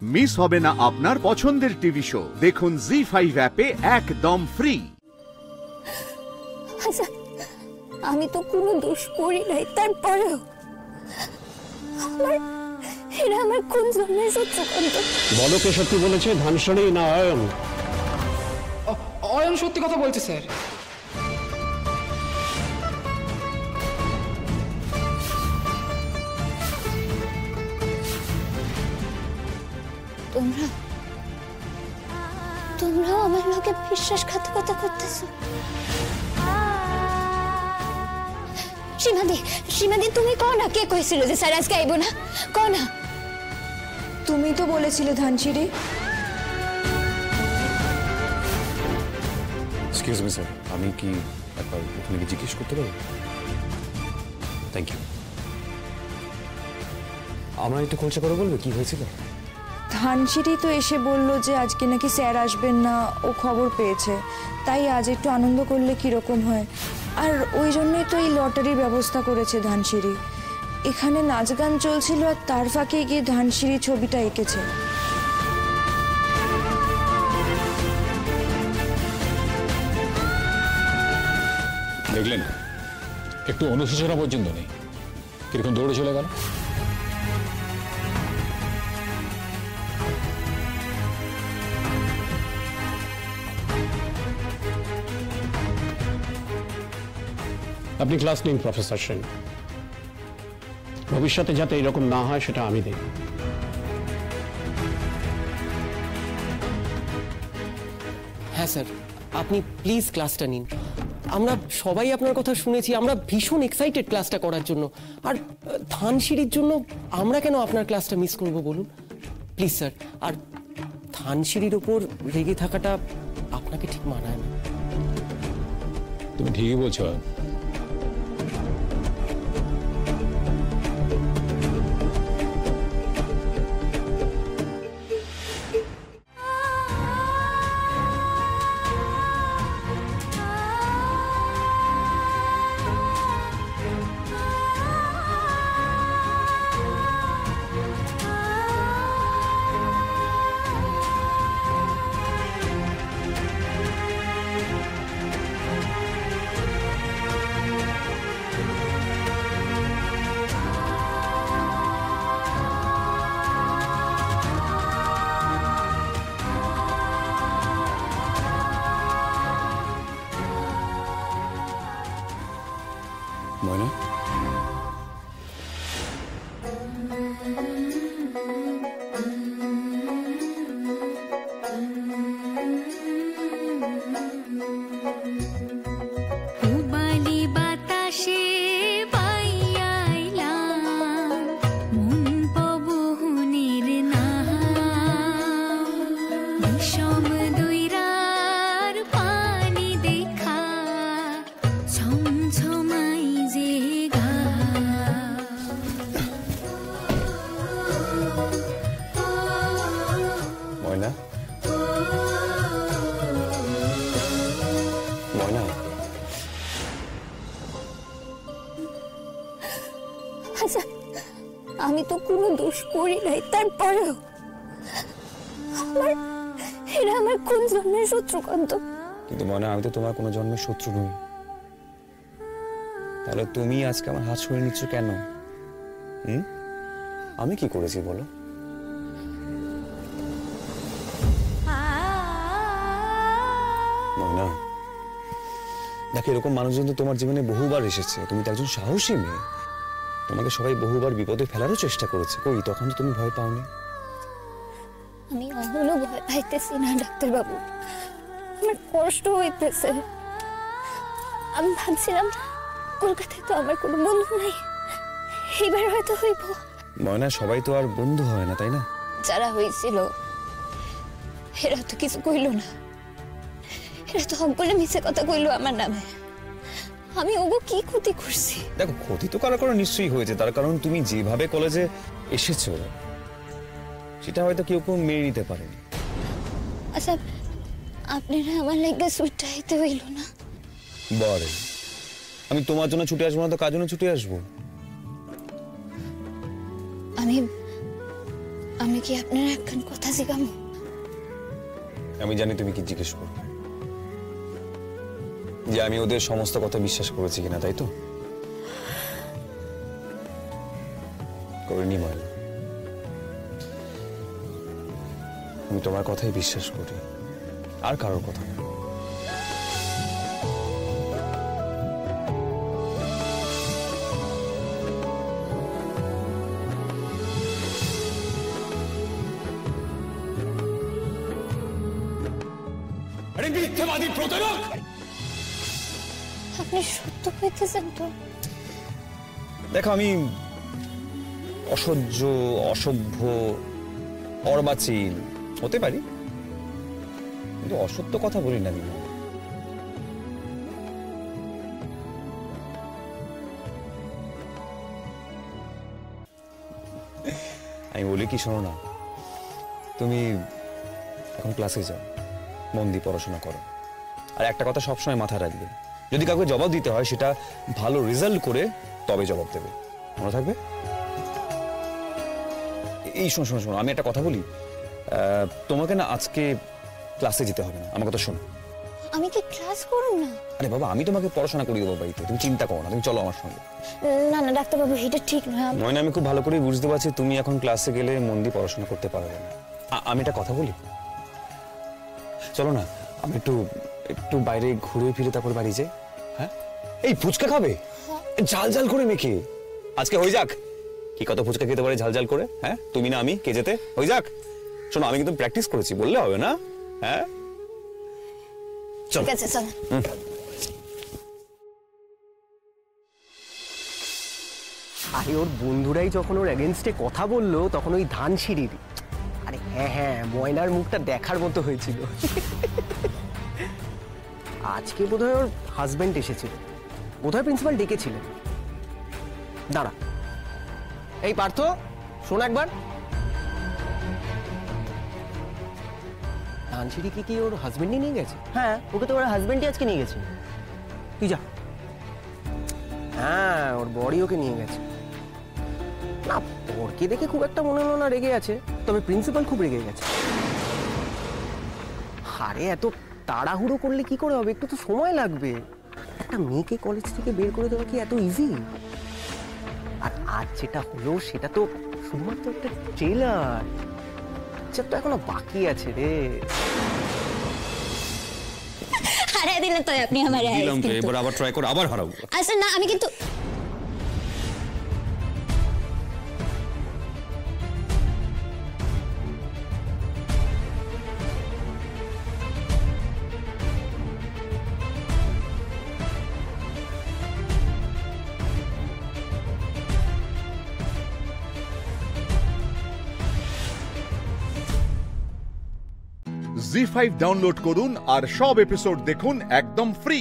Miss হবে না আপনার পছন্দের টিভি শো। দেখুন জি5 অ্যাপে একদম ফ্রি। আচ্ছা, আমি তো কোনো দোষ করি নাই, তারপরেও এরা আমার কোন জন্মের সত্যকান্ত? বলো কে সত্যি বলেছে, ধানসড়ি না অয়ন? অয়ন সত্যি কথা বলছে স্যার। তোমরাও আমার লোকে বিশ্বাসঘাতকতা করতেছো? সীমাদি তুমি কও না, কে কইছিল যে স্যার আজকে আইবো না? কও না। তুমি তো বলেছিলে ধানসিঁড়ি। এক্সকিউজ মি স্যার, আমি কি একবার ওখানে গিয়ে জিজ্ঞেস করতে পারি? Thank you. আমার একটু খোঁজা করে বলবে কি হয়েছিল? ধানসিঁড়ি তো এসে বলল যে আজকে নাকি স্যার আসবেন না, ও খবর পেয়েছে, তাই আজ একটু আনন্দ করলে কিরকম হয়। আর ওই জন্যই তো এই লটারির ব্যবস্থা করেছে ধানসিঁড়ি। এখানে নাচ গান চলছিল আর তার ফাঁকে গিয়ে ধানসিঁড়ি ছবিটা এঁকেছে। দেখলেন, একটু অনুশোচনা পর্যন্ত নেই, কিরকম দৌড়ে চলে গেল। আপনি ক্লাস নিন প্রফেসর সেন, ভবিষ্যতে যাতে এরকম না হয় সেটা আমি দেখব। হ্যাঁ স্যার, আপনি প্লিজ ক্লাসটা নিন। আমরা সবাই আপনার কথা শুনেছি, আমরা ভীষণ এক্সাইটেড ক্লাসটা করার জন্য। আর ধানসিঁড়ির জন্য আমরা কেন আপনার ক্লাসটা মিস করব বলুন? Please sir. আর ধানসিঁড়ির ওপর রেগে থাকাটা আপনাকে ঠিক মানায় না। তুমি ঠিকই বলছো। ময়না, আচ্ছা, আমি তো কোনো দোষ করি নাই, তারপরেও এরা আমার কোন জন্মের শত্রুকান্ত? কিন্তু ময়না, আমি তো তোমার কোনো জন্মের শত্রু নই। তাহলে তুমি আজকে আমার হাত সরিয়ে নিচ্ছ কেন? আমি কি করেছি বলো? ময়না দেখো, এরকম মানুষজন তো তোমার জীবনে বহুবার এসেছে। তুমি তো একজন সাহসী মেয়ে, তোমাকে সবাই বহুবার বিপদে ফেলারও চেষ্টা করেছে। কই, তখন তো তুমি ভয় পাওনি? আমি এখনো ভয় পাইতেছি না ডাক্তারবাবু, আমার কষ্ট হইতেছে। আমি ভাবছিলাম কলকাতায় তো আমার কোনো বন্ধু নাই, এইবার হয়তো হইব। ময়না, সবাই তো আর বন্ধু হয় না, তাই না? যারা হয়েছিল এরা তো কিছু কইল না, এরা তো হক বলে মিছে কথা কইলো আমার নামে। আমি ওগো কি ক্ষতি করছি? দেখো, ক্ষতি তো কারো কারো নিশ্চয়ই হয়েছে, তার কারণ তুমি যেভাবে কলেজে এসেছো সেটা হয়তো কেউ কেউ মেনে নিতে পারেনি। আচ্ছা, আপনারা আমার লাগে সুইটটা হইতে হইল না? বারে, আমি তোমার জন্য ছুটে আসবো না তো কার জন্য ছুটে আসবো? আমি আমি কি আপনার একখান কথা শিখামো? আমি জানি তুমি কি জিজ্ঞেস করবে, যে আমি ওদের সমস্ত কথা বিশ্বাস করেছি কিনা, তাই তো? করিনি ময়না, আমি তোমার কথাই বিশ্বাস করি, আর কারোর কথা না। মিথ্যাবাদী প্রতারক! আপনি সত্য কইতেছেন তো? দেখো, আমি অসহ্য, অসভ্য, অর্বাচীন হতে পারি, কিন্তু অসত্য কথা বলি না। আমি বলি কি, শোনো না, তুমি এখন ক্লাসে যাও, মন দিয়ে পড়াশোনা করো, আর একটা কথা সবসময় মাথায় রাখবে, যদি কাউকে জবাব দিতে হয় সেটা ভালো রেজাল্ট করে তবে জবাব দেবে, মনে থাকবে? এই শোনো শোনো শোনো, আমি একটা কথা বলি, তোমাকে না আজকে ক্লাসে যেতে হবে না, আমার কথা শোনো। আমি কি ক্লাস করব না? আরে বাবা, আমি তোমাকে পড়াশোনা করিয়ে দেবো বাড়িতে, তুমি চিন্তা করো না, তুমি চলো আমার সঙ্গে। না না ডাক্তারবাবু, এটা ঠিক নয়। ময়না, আমি খুব ভালো করে বুঝতে পারছি তুমি এখন ক্লাসে গেলে মন দিয়ে পড়াশোনা করতে পারবে না। আমি একটা কথা বলি, চলো না আমি একটু একটু বাইরে ঘুরে ফিরে তারপর বাড়ি যাই। হ্যাঁ, এই ফুচকা খাবে? ঝাল ঝাল করে মেখে, আজকে হয়ে যাক। কি কত ফুচকা খেতে পারে ঝাল ঝাল করে? হ্যাঁ, তুমি না আমি, কে যেতে? হয়ে যাক। শোনো, আমি কিন্তু প্র্যাকটিস করেছি, বললে হবে না? হ্যাঁ ঠিক আছে, চল। আরে ওর বন্ধুরাই যখন ওর এগেনস্টে কথা বললো তখন ওই ধানসিঁড়ির, আরে হ্যাঁ হ্যাঁ, ময়নার মুখটা দেখার মতো হয়েছিল। আজকে বোধহয় ওর হাজবেন্ড এসেছিল, বোধহয় প্রিন্সিপাল ডেকেছিলেন। দাঁড়া, এই পার্থ, শোন একবার, ধানসিঁড়ি কি ওর হাজবেন্ডই নিয়ে গেছে? হ্যাঁ, ওকে তো ওর হাজবেন্ডই আজকে নিয়ে গেছে। তুই যা। হ্যাঁ, ওর বড়ি ওকে নিয়ে গেছে। না, ওরকে দেখে খুব একটা মনে হলো না রেগে আছে, তবে প্রিন্সিপাল খুব রেগে গেছে। আরে এত তাড়াহুড়ো করলে কি করে হবে, একটু তো সময় লাগবে। একটা মেয়েকে কলেজ থেকে বের করে দেওয়া কি এত ইজি? আর আজ যেটা হলো সেটা তো শুধুমাত্র একটা ট্রেলার, তো এখনো বাকি আছে রে। হারাই দিলে তো আপনি আমার দিলাম তো, এবার আবার ট্রাই করো, আবার হারাবো। আচ্ছা না, আমি কিন্তু জি5 ডাউনলোড করুন আর সব এপিসোড দেখুন একদম ফ্রি।